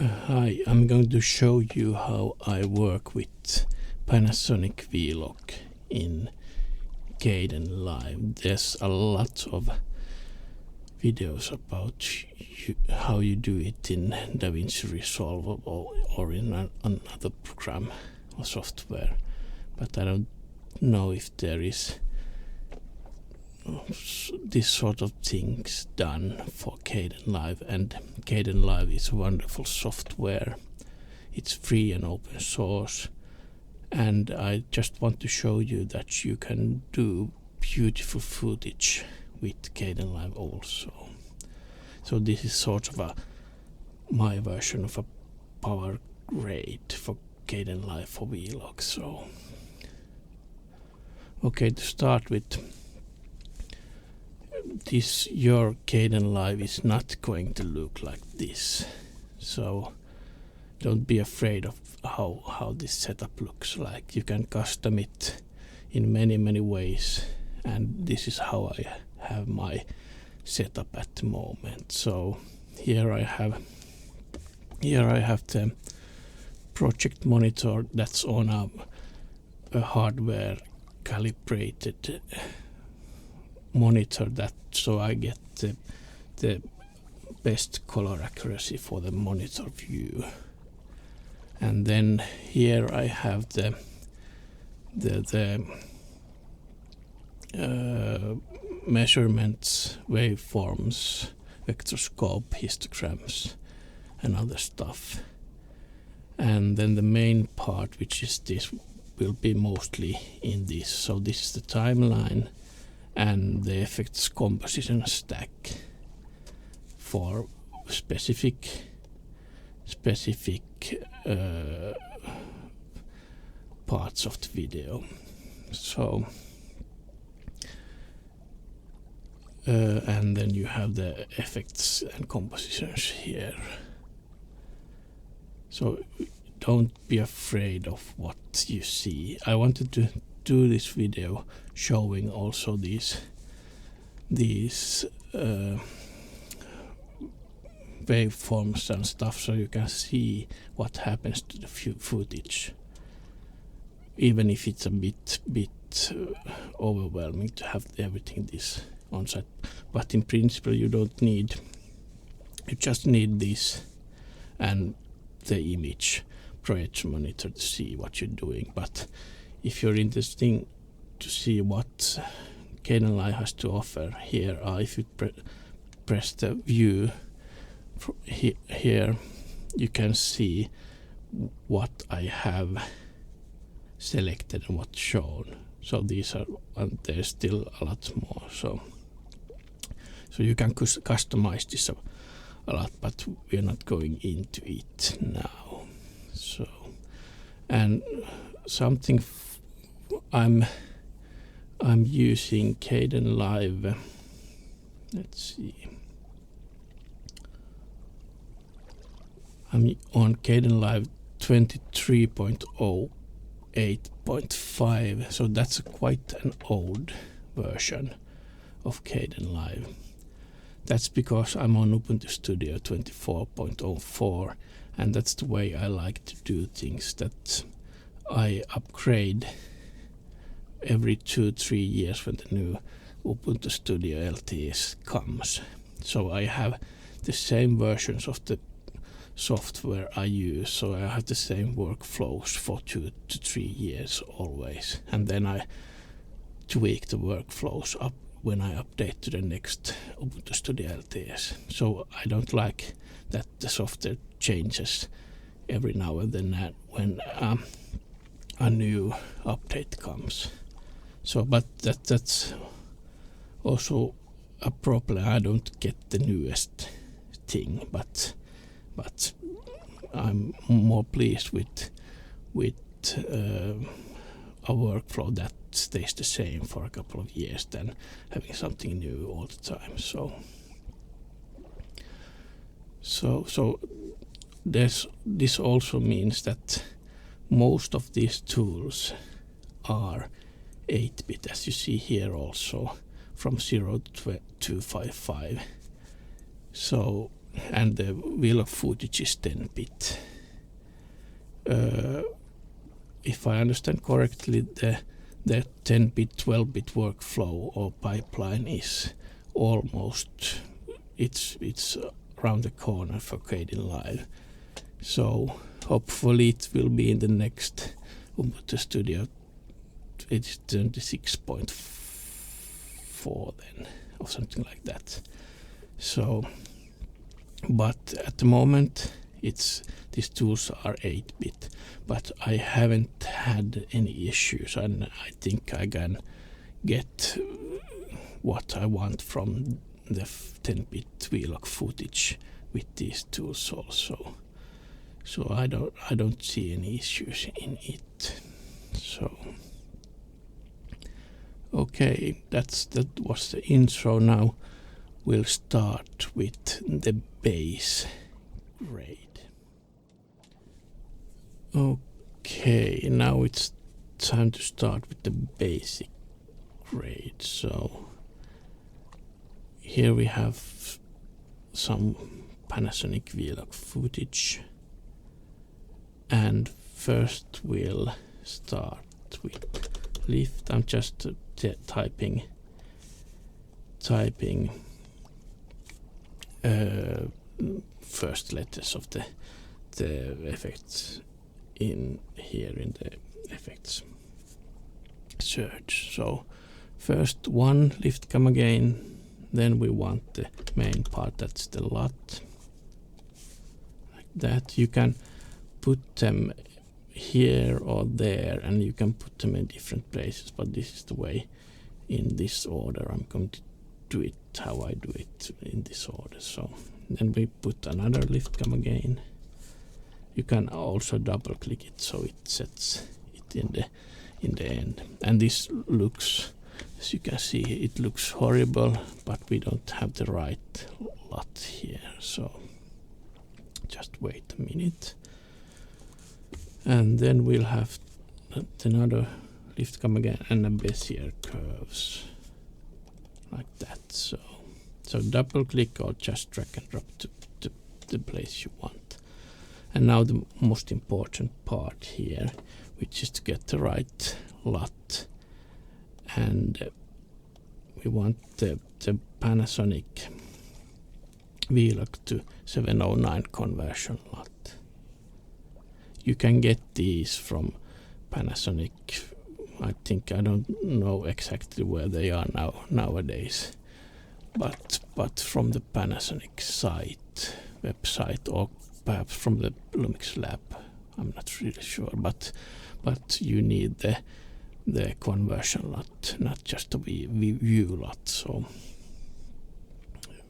Hi, I'm going to show you how I work with Panasonic V-Lock in Kdenlive. There's a lot of videos about how you do it in Davinci Resolve or in another program or software, but I don't know if there is this sort of things done for Kdenlive, and Kdenlive is wonderful software. It's free and open source, and I just want to show you that you can do beautiful footage with Kdenlive also. So this is sort of my version of a power grade for Kdenlive for V-Lock. So okay, to start with, your Kdenlive is not going to look like this, so don't be afraid of how this setup looks like. You can custom it in many ways, and this is how I have my setup at the moment. So here I have the project monitor that's on a hardware calibrated monitor, that so I get the best color accuracy for the monitor view. And then here I have the measurements, waveforms, vectorscope, histograms, and other stuff. And then the main part, which is this, will be mostly in this. So this is the timeline and the effects composition stack for specific parts of the video. So and then you have the effects and compositions here. So don't be afraid of what you see. I wanted to do this video showing also these waveforms and stuff, so you can see what happens to the footage, even if it's a bit overwhelming to have everything this on site. But in principle you don't need, you just need this and the image projection monitor to see what you're doing. But if you're interested to see what Kdenlive has to offer, here if you press the view here, you can see what I have selected and what's shown. So these are, and there's still a lot more. So you can customize this a lot, but we're not going into it now. So, and something I'm using Kdenlive. Let's see. I'm on Kdenlive 23.08.5, so that's quite an old version of Kdenlive. That's because I'm on Ubuntu Studio 24.04, and that's the way I like to do things, that I upgrade every 2-3 years when the new Ubuntu Studio LTS comes. So I have the same versions of the software I use, so I have the same workflows for 2 to 3 years always, and then I tweak the workflows up when I update to the next Ubuntu Studio LTS. So I don't like that the software changes every now and then when a new update comes. So, but that's also a problem. I don't get the newest thing, but I'm more pleased with a workflow that stays the same for a couple of years than having something new all the time. So this also means that most of these tools are 8-bit, as you see here also, from 0 to 255. So and the wheel of footage is 10-bit. If I understand correctly, the 10-bit, 12-bit workflow or pipeline is almost, it's around the corner for Kdenlive. So hopefully it will be in the next Ubuntu Studio. It's 26.4 then, or something like that. So, but at the moment these tools are 8-bit, but I haven't had any issues, and I think I can get what I want from the 10-bit vlog footage with these tools also. So I don't see any issues in it. So okay, that was the intro. Now we'll start with the base grade. Okay, now it's time to start with the basic grade. So here we have some Panasonic vlog footage, and first we'll start with lift. I'm just typing first letters of the effects in here in the effects search. So first one, lift gamma gain, then we want the main part, that's the LUT, like that. You can put them here or there, and you can put them in different places, but this is the way, in this order I'm going to do it, how I do it in this order. So then we put another lift gamma gain. You can also double click it so it sets it in the end. And this looks, as you can see, it looks horrible, but we don't have the right LUT here. So just wait a minute. And then we'll have another lift gamma gain and a Bezier curves like that. So double click or just drag and drop to the place you want. And now the most important part here, which is to get the right LUT, and we want the Panasonic vlog to 709 conversion LUT. You can get these from Panasonic. I think, I don't know exactly where they are nowadays, but from the Panasonic website, or perhaps from the Lumix lab. I'm not really sure, but you need the conversion LUT, not just a view LUT.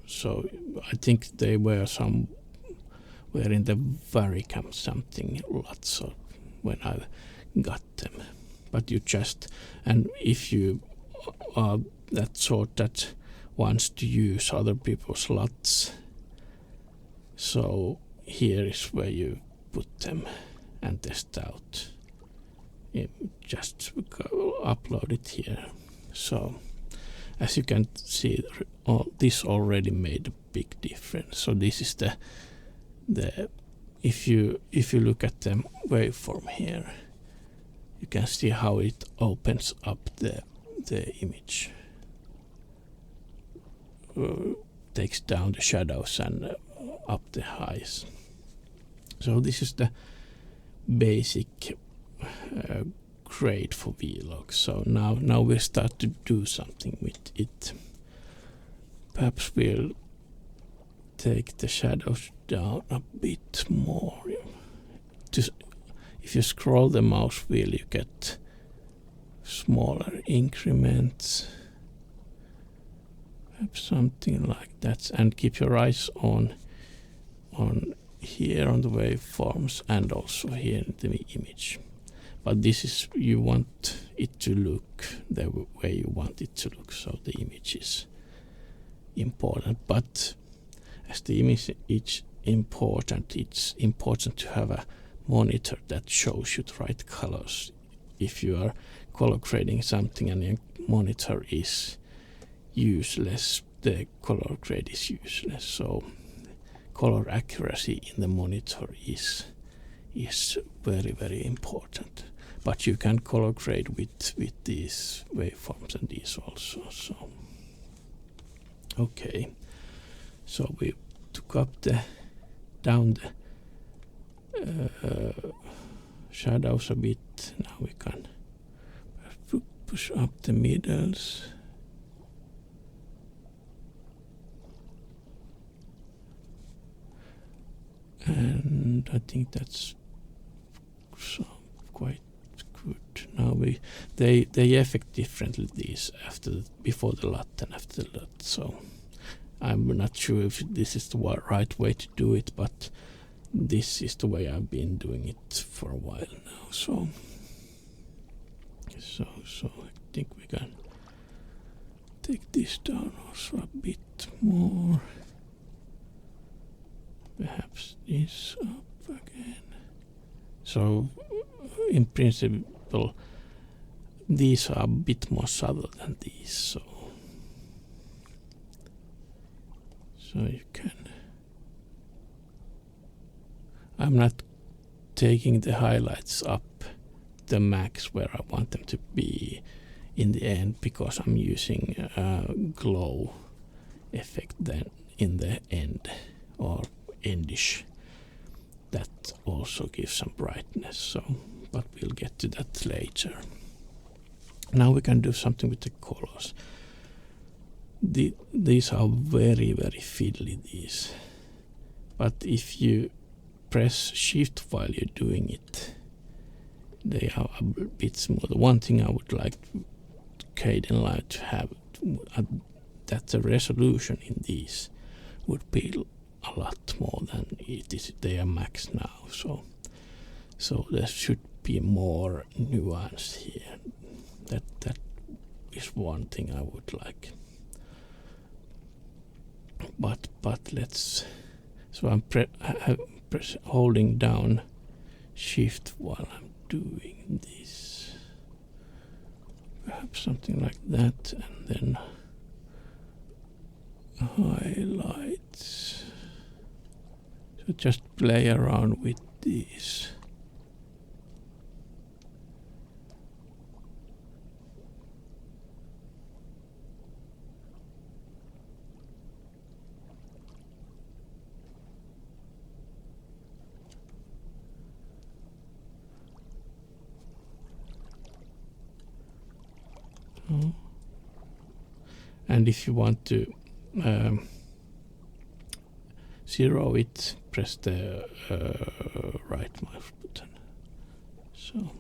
So I think they were in the Varicam something LUT, so when I got them. But you just, and if you are that sort that wants to use other people's LUTs, so here is where you put them and test out. You just upload it here. So as you can see, this already made a big difference. So this is the if you look at the waveform here, you can see how it opens up the image, takes down the shadows and up the highs. So this is the basic grade for vlog. So now we start to do something with it. Perhaps we'll take the shadows down a bit more. If you scroll the mouse wheel, you get smaller increments, perhaps something like that, and keep your eyes on here on the waveforms and also here in the image. But this is, you want it to look the way you want it to look, so the image is important. But as the image is important, it's important to have a monitor that shows you the right colors. If you are color grading something and your monitor is useless, the color grade is useless. So color accuracy in the monitor is very, very important. But you can color grade with these waveforms and these also. So okay, so we took up down the shadows a bit. Now we can push up the middles. And I think that's quite good. Now they affect differently these before the LUT and after the LUT. So I'm not sure if this is the right way to do it, but this is the way I've been doing it for a while now. So I think we can take this down also a bit more. Perhaps this up again. So in principle these are a bit more subtle than these, so you can. I'm not taking the highlights up the max where I want them to be in the end, because I'm using a glow effect then in the end, or endish, that also gives some brightness. So, but we'll get to that later. Now we can do something with the colors. These are very, very fiddly, these, but if you press shift while you're doing it, they are a bit smoother. One thing I would like Kdenlive to have, that the resolution in these would be a lot more than it is. They are max now, so there should be more nuance here. That is one thing I would like. But let's. So I'm holding down shift while I'm doing this. Perhaps something like that, and then highlights. So just play around with these. And if you want to zero it, press the right mouse button. So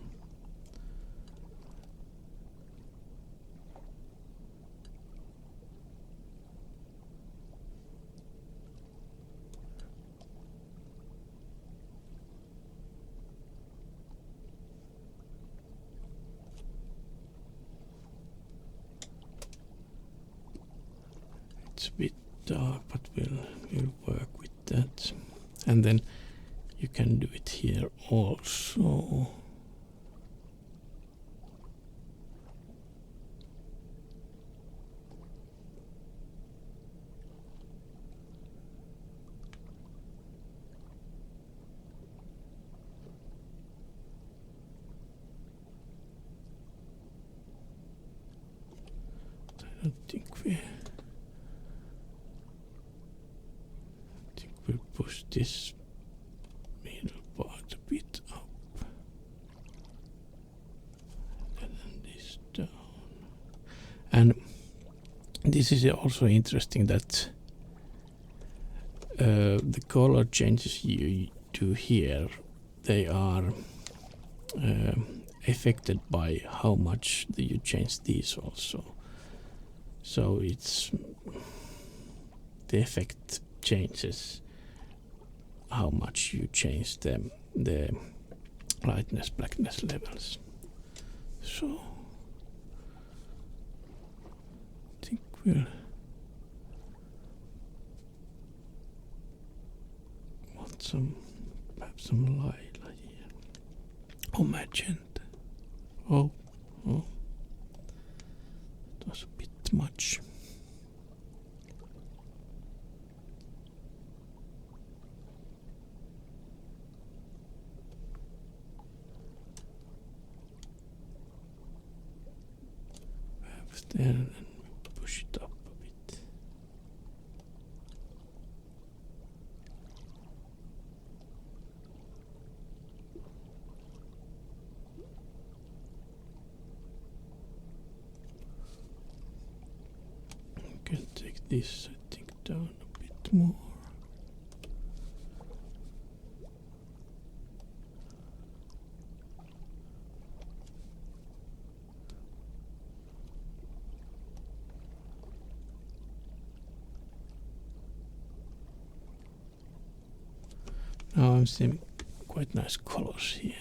it's a bit dark, but we'll work with that. And then you can do it here also. I don't think we'll push this middle part a bit up, and then this down. And this is also interesting that the color changes you do here, they are affected by how much you change these also. So it's the effect changes how much you change the lightness, blackness levels. So I think we'll want perhaps some lilac here. Oh, magenta. Oh, that was a bit much. there and push it up a bit. You can take this, I think, down a bit more. Now I'm seeing quite nice colors here.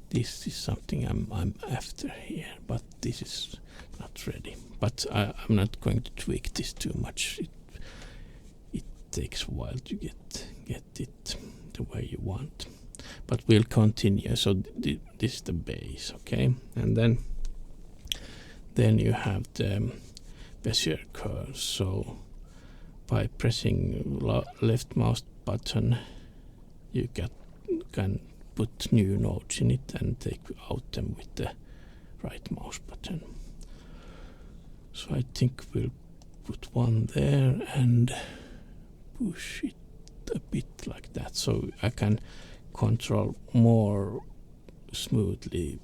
This is something I'm after here, but this is not ready. But I'm not going to tweak this too much. It takes a while to get it the way you want. But we'll continue. So this is the base, okay? And then you have the Bezier curves. So by pressing left mouse button, you can put new nodes in it and take out them with the right mouse button. So I think we'll put one there and push it a bit like that, so I can control more smoothly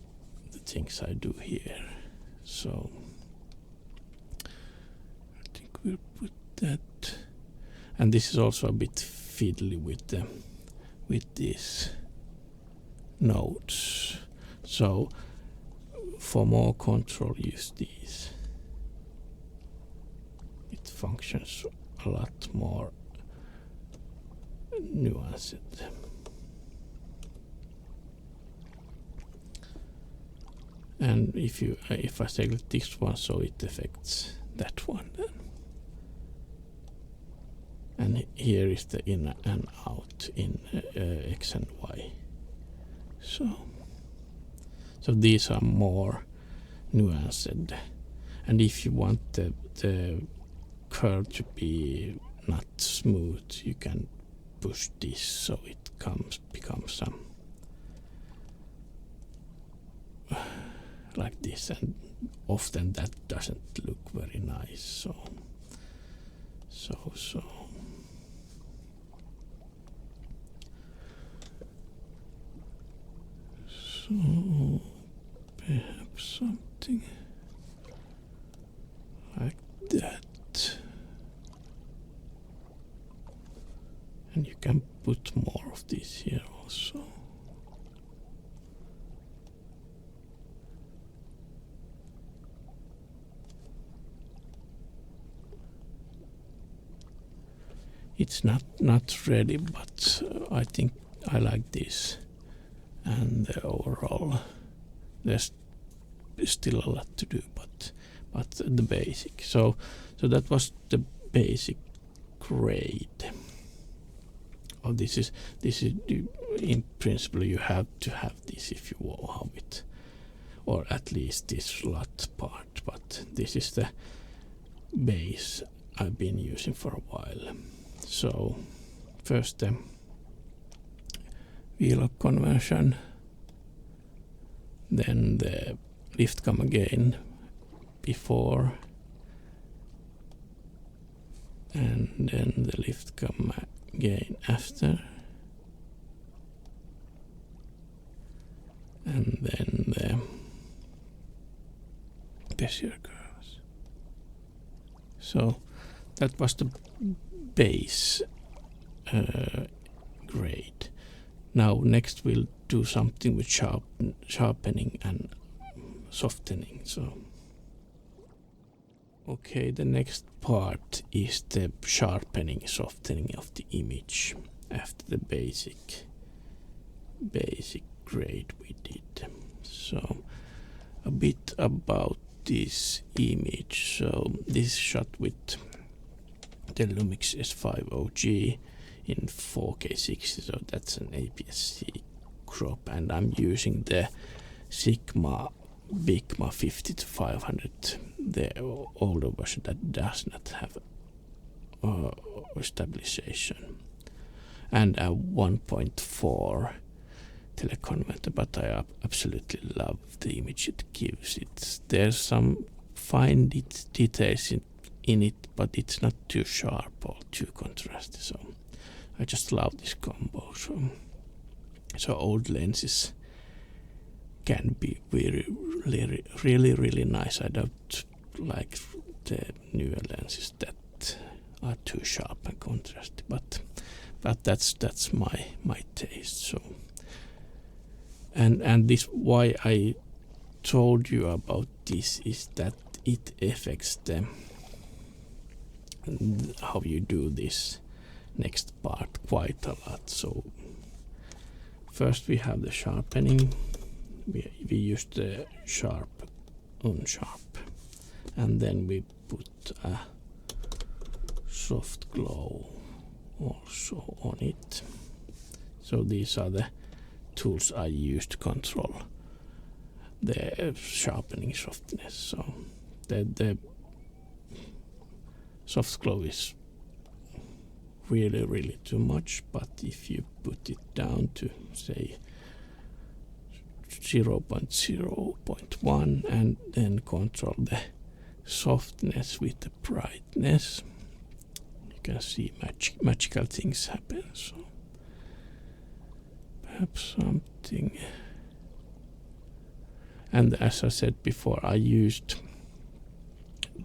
the things I do here. So I think we'll put that, and this is also a bit fiddly with these nodes. So for more control, use these. It functions a lot more nuanced. And if I select this one, so it affects that one then. And here is the in and out in X and Y. So these are more nuanced. And if you want the curve to be not smooth, you can push this so it becomes like this, and often that doesn't look very nice. So perhaps something like that. And you can put more of this here also. It's not ready, but I think I like this. And overall, there's still a lot to do, but the basic. So that was the basic grade. Oh, this is in principle you have to have this if you have it, or at least this slot part. But this is the base I've been using for a while. So first the V-lock conversion, then the lift gamma gain before, and then the lift gamma gain after, and then the Bezier curves. So that was the base grade. Now next we'll do something with sharpening and softening. So okay, the next part is the sharpening, softening of the image after the basic grade we did. So a bit about this image. So this is shot with the Lumix S50G in 4K 60, so that's an APS-C crop, and I'm using the Sigma Bigma 50-500, the older version that does not have stabilization, and a 1.4 teleconverter, but I absolutely love the image it gives. There's some fine details in it, but it's not too sharp or too contrasty. So I just love this combo. So old lenses can be really nice. I don't like the newer lenses that are too sharp and contrasty, but that's my taste. So and this, why I told you about this, is that it affects the how you do this next part quite a lot. So first we have the sharpening. We use the sharp, unsharp, and then we put a soft glow also on it. So these are the tools I use to control the sharpening softness. So the soft glow is really too much, but if you put it down to say 0.1 and then control the softness with the brightness, you can see magical things happen. So perhaps something, and as I said before, I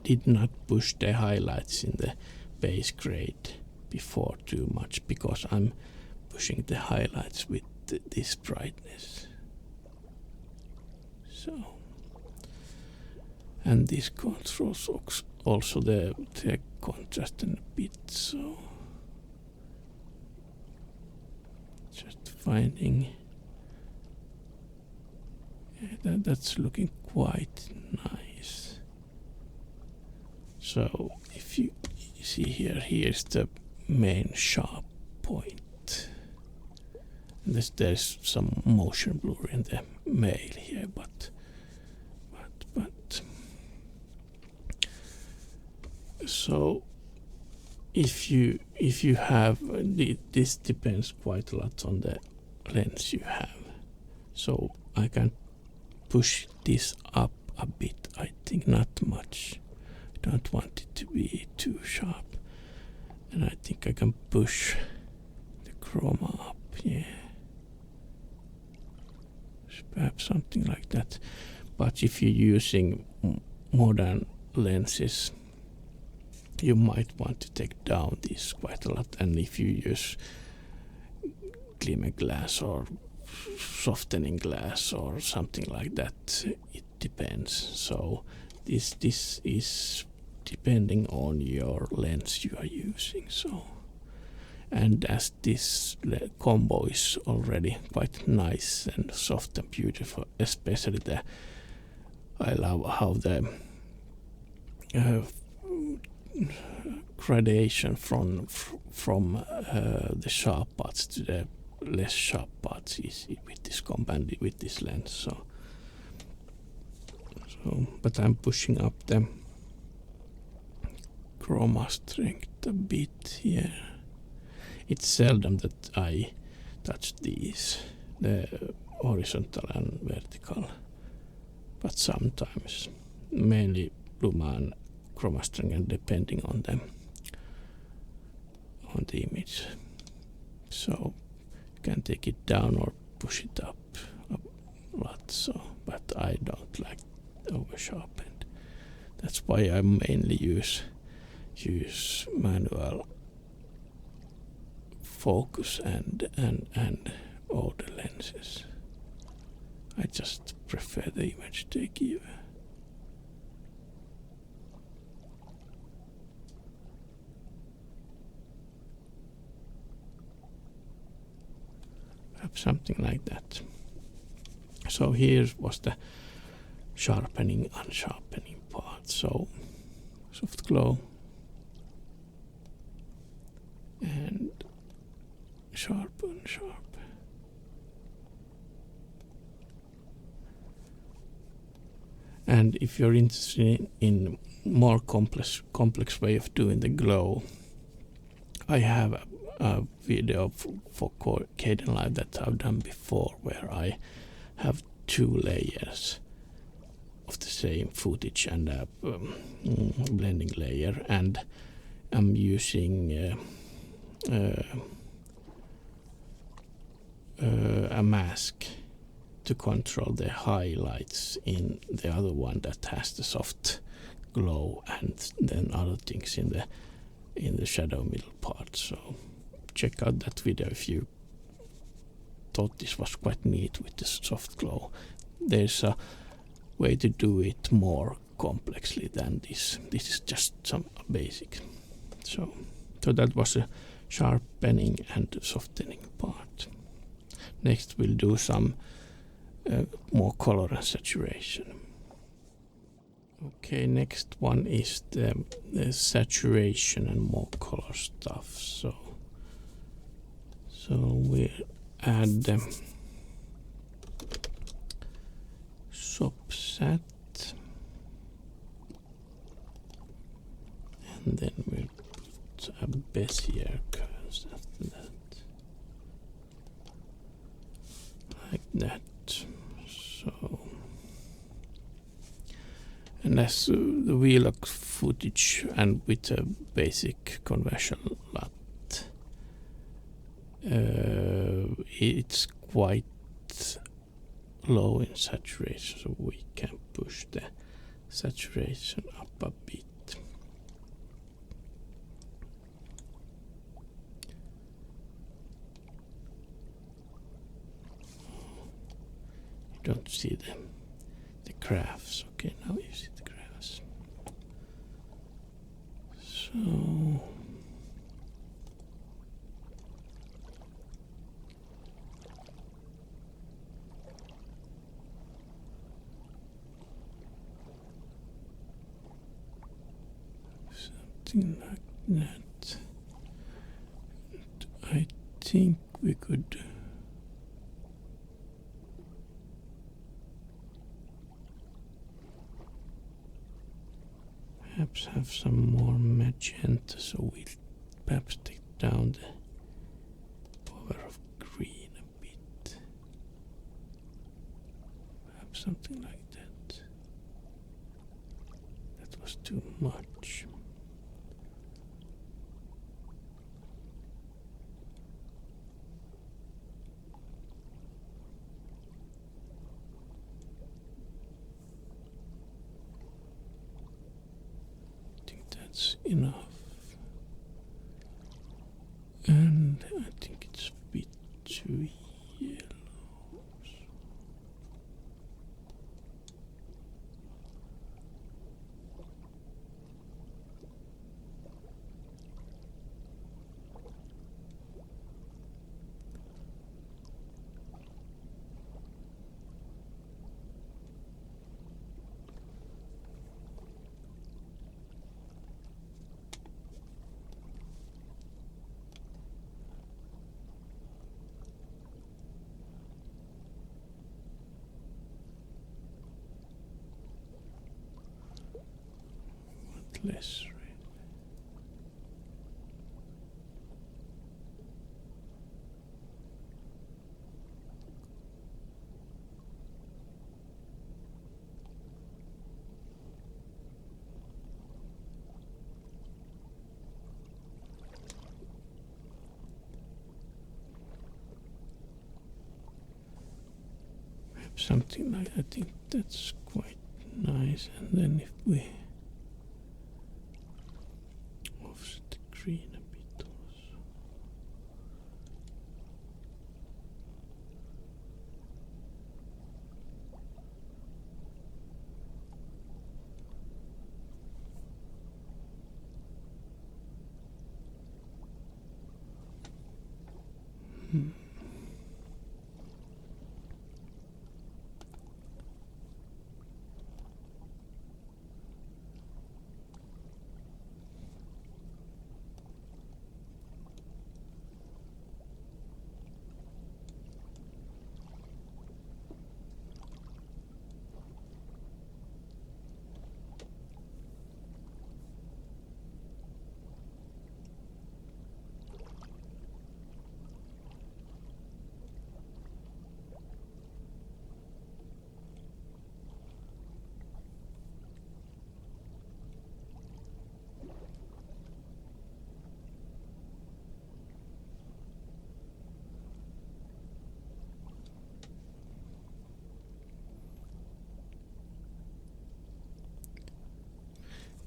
did not push the highlights in the base grade before too much, because I'm pushing the highlights with this brightness. So, and this controls also the contrast a bit. So just finding, that's looking quite nice. So if you see here's the main sharp point. There's some motion blur in the male here, but so if you have this depends quite a lot on the lens you have. So I can push this up a bit, I think, not much. I don't want it to be too sharp, and I think I can push the chroma up, yeah, perhaps something like that. But if you're using modern lenses, you might want to take down this quite a lot, and if you use glimmer glass or softening glass or something like that, it depends. So this is depending on your lens you are using. So, and as this combo is already quite nice and soft and beautiful, especially I love how the gradation from the sharp parts to the less sharp parts is with this combined with this lens. So but I'm pushing up the chroma strength a bit here. It's seldom that I touch these, the horizontal and vertical, but sometimes, mainly luma and chroma strength, and depending on the image. So you can take it down or push it up a lot. So, but I don't like over sharpened. That's why I mainly use manual focus and older lenses. I just prefer the image they give. Perhaps something like that. So here was the sharpening and unsharpening part. So soft glow and sharp and sharp. And if you're interested in more complex way of doing the glow, I have a video for Kdenlive that I've done before, where I have 2 layers of the same footage and a blending layer, and I'm using a mask to control the highlights in the other one that has the soft glow, and then other things in the shadow middle part. So check out that video if you thought this was quite neat with the soft glow. There's a way to do it more complexly than this. This is just some basic. So that was a sharpening and softening part. Next we'll do some more color and saturation. Okay, next one is the saturation and more color stuff. So we'll add subset, and then we'll put a Bezier curves after that, like that. So, and as the vlog footage and with a basic conventional LUT, it's quite low in saturation, so we can push the saturation up a bit. You don't see the graphs. Okay, now you see the graphs. So something like that. And I think we could perhaps have some more magenta, so we'll perhaps take down the power of green a bit. Perhaps something like that. That was too much. That's enough, and I think it's a bit too yellow. Less red. Perhaps something like I think that's quite nice, and then if we green a bit also.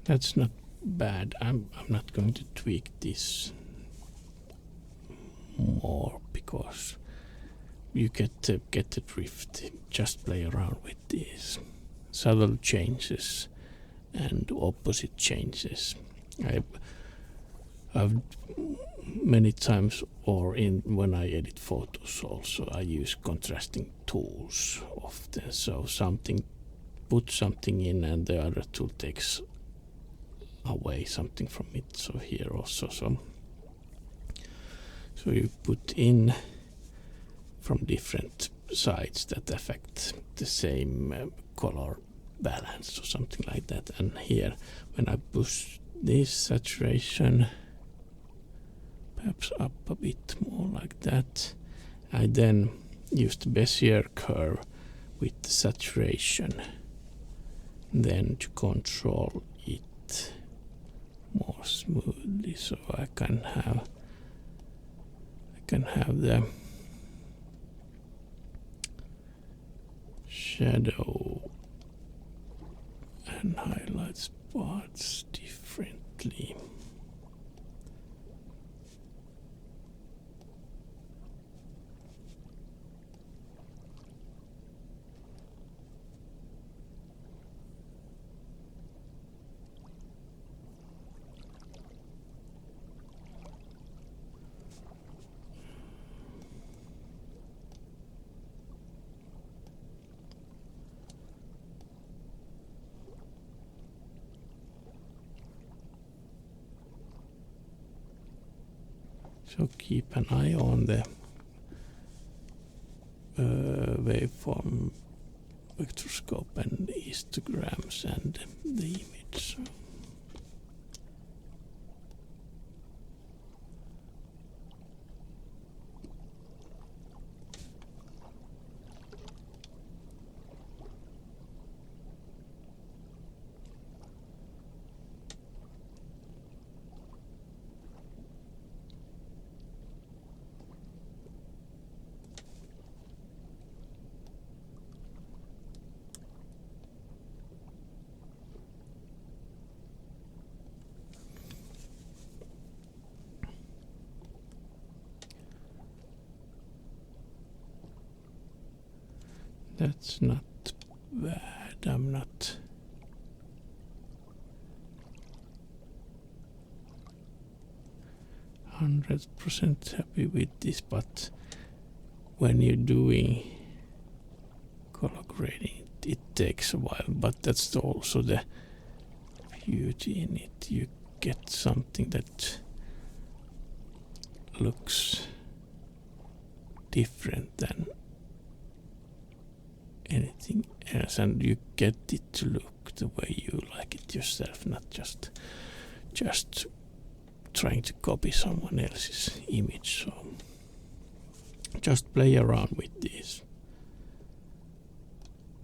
That's not bad. I'm not going to tweak this more because you get the drift. Just play around with these subtle changes and opposite changes. I've many times, or when I edit photos also, I use contrasting tools often. So put something in and the other tool takes away something from it. So here also, so you put in from different sides that affect the same color balance or something like that. And here, when I push this saturation perhaps up a bit more like that, I then use the Bezier curve with the saturation then to control it more smoothly, so I can have the shadow and highlights parts differently. So keep an eye on the waveform vectorscope and histograms and the image. That's not bad. I'm not 100% happy with this, but when you're doing color grading, it takes a while. But that's also the beauty in it. You get something that looks different than anything else, and you get it to look the way you like it yourself, not just trying to copy someone else's image. So just play around with this.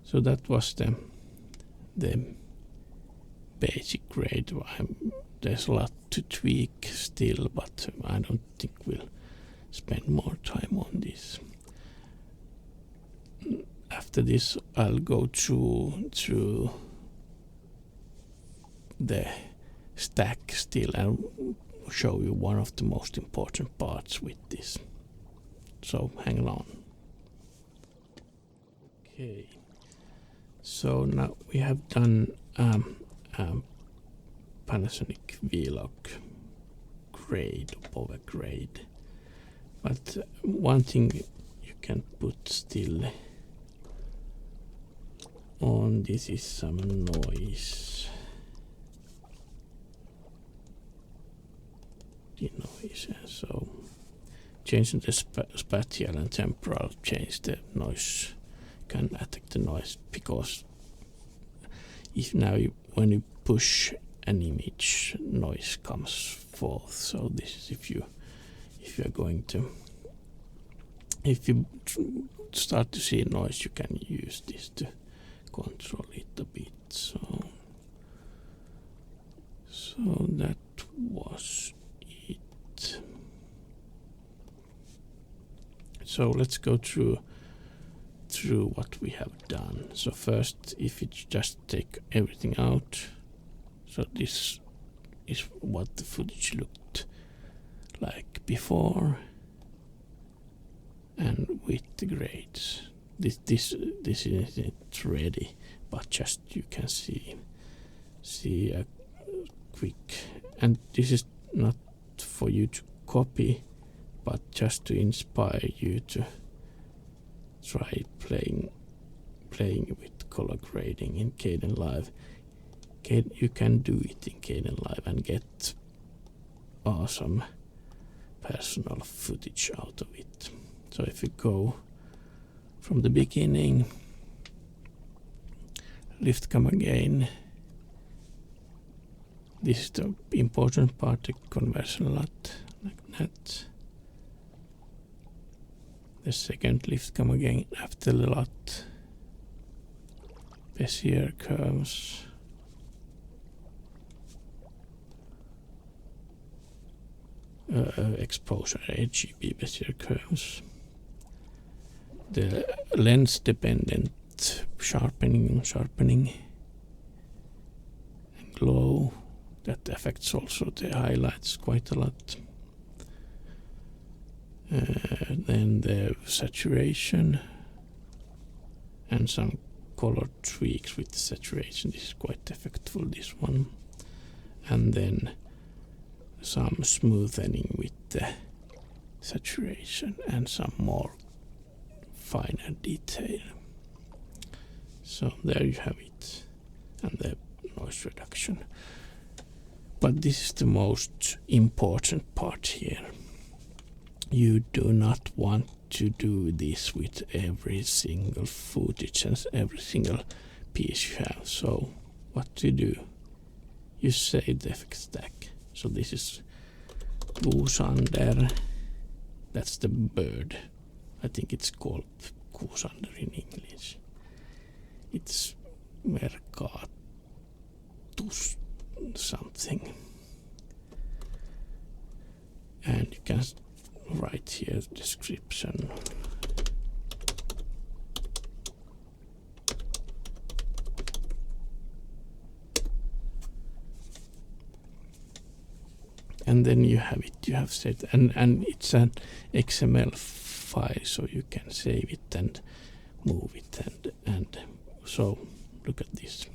So that was the basic grade. There's a lot to tweak still, but I don't think we'll spend more time on this. After this, I'll go through the stack still and show you one of the most important parts with this. So hang on. Okay. So now we have done Panasonic V-Log grade, power grade. But one thing you can put still on this is some noise. Denoise. So changing the spatial and temporal change the noise, can attack the noise, because if now when you push an image, noise comes forth. So this is if you start to see noise, you can use this to control it a bit. So that was it. So let's go through what we have done. So first, if you just take everything out, So this is what the footage looked like before, and with the grades. This isn't ready, but just you can see a quick, and this is not for you to copy, but just to inspire you to try playing with color grading in Kdenlive. You can do it in Kdenlive and get awesome personal footage out of it. So if you go from the beginning, lift cam again. This is the important part, the conversion LUT, like that. The second lift cam again after the LUT. Bezier Curves. Exposure RGB Bezier Curves. The lens dependent sharpening and glow, that affects also the highlights quite a lot. Then the saturation and some color tweaks with the saturation. This is quite effective, this one. And then some smoothing with the saturation and some more finer detail. So there you have it, and the noise reduction. But this is the most important part here. You do not want to do this with every single footage and every single piece you have. So what to do? You save the effect stack. So this is Goosander. That's the bird. I think it's called Goosander in English. It's Mercatus something. And you can write here description. And then you have it, you have set, and it's an XML file, so you can save it and move it, and so look at this.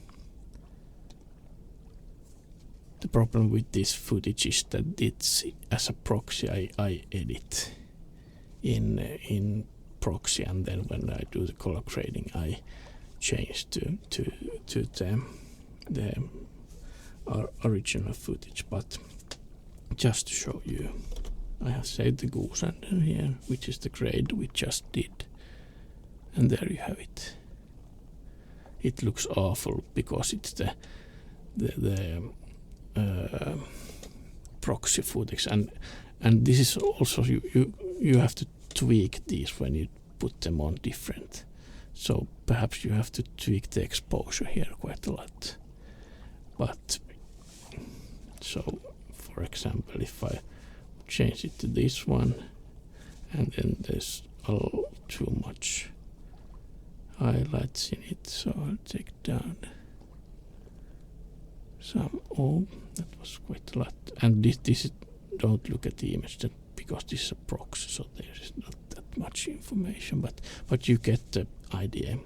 The problem with this footage is that it's as a proxy. I edit in proxy, and then when I do the color grading, I change to the original footage. But just to show you, I have saved the Goosander here, which is the grade we just did, and there you have it. It looks awful because it's the proxy footage, and this is also you have to tweak these when you put them on different. So perhaps you have to tweak the exposure here quite a lot. But so, for example, if I change it to this one, and then there's too much highlights in it, so I'll take down some. Oh, that was quite a lot. And this is, don't look at the image because this is a proxy, so there is not that much information, but you get the idea.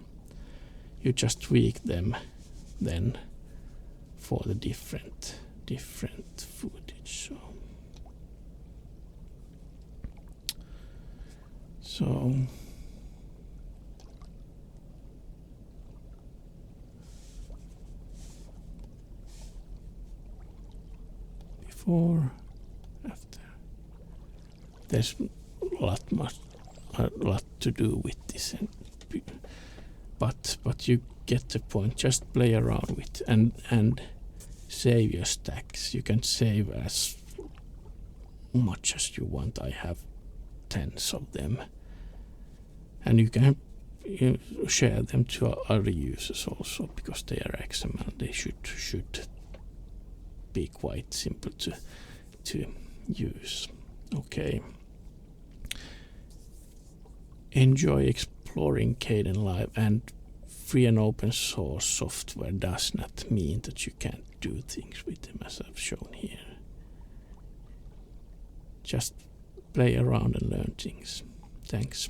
You just tweak them then for the different footage. So before, after, there's a lot to do with this, but you get the point. Just play around with and save your stacks. You can save as much as you want. I have tens of them, and you can share them to other users also, because they are XML. They should be quite simple to use. Okay. Enjoy exploring Kdenlive, and free and open source software does not mean that you can't do things with them as I've shown here. Just play around and learn things. Thanks.